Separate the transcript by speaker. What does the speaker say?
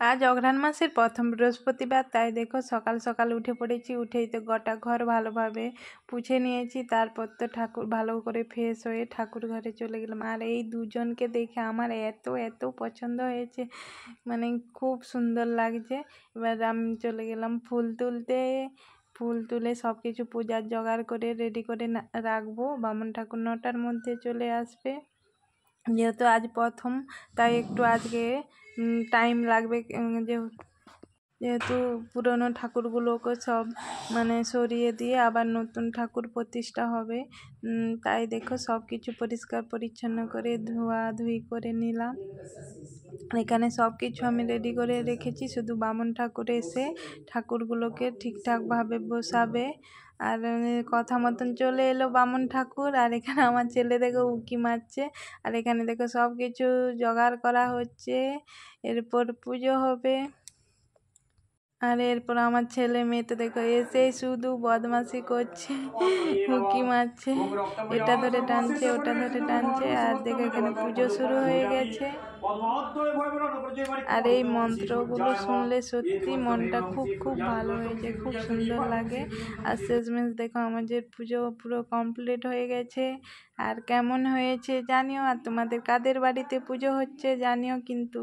Speaker 1: আজ অঘ্রাণ মাসের প্রথম বৃহস্পতিবার, তাই দেখো সকাল সকাল উঠে পড়েছি। উঠেই তো গোটা ঘর ভালোভাবে পুছে নিয়েছি। তারপর তো ঠাকুর ভালো করে ফ্রেশ হয়ে ঠাকুর ঘরে চলে গেলাম। আর এই দুজনকে দেখে আমার এত এত পছন্দ হয়েছে, মানে খুব সুন্দর লাগছে। এবার আমি চলে গেলাম ফুল তুলতে। ফুল তুলে সব কিছু পূজার জোগাড় করে রেডি করে রাখবো। বামন ঠাকুর 9টার মধ্যে চলে আসবে। যেহেতু আজ প্রথম, তাই একটু আজকে টাইম লাগবে। যেহেতু পুরনো ঠাকুরগুলোকে সব মানে সরিয়ে দিয়ে আবার নতুন ঠাকুর প্রতিষ্ঠা হবে, তাই দেখো সব কিছু পরিষ্কার পরিচ্ছন্ন করে ধোয়াধুয়ি করে নিলাম। এখানে সব কিছু আমি রেডি করে রেখেছি, শুধু বামন ঠাকুর এসে ঠাকুরগুলোকে ঠিকঠাকভাবে বসাবে। আর কথা মতন চলে এলো বামন ঠাকুর। আর এখানে আমার ছেলে দেখো উঁকি মারছে। আর এখানে দেখো সব কিছু জোগাড় করা হচ্ছে, এরপর পুজো হবে। আর এরপর আমার ছেলে মেয়ে তো দেখো এসেই শুধু বদমাশি করছে, উঁকি মারছে, এটা ধরে টানছে ওটা ধরে টানছে। আর দেখো এখানে পুজো শুরু হয়ে গেছে। আর এই মন্ত্রগুলো শুনলে সত্যি মনটা খুব খুব ভালো হয়ে যায়, খুব সুন্দর লাগে। আর শেষমেশ দেখো আমাদের পুজো পুরো কমপ্লিট হয়ে গেছে। আর কেমন হয়েছে জানিও, আর তোমাদের কাদের বাড়িতে পুজো হচ্ছে জানিও কিন্তু।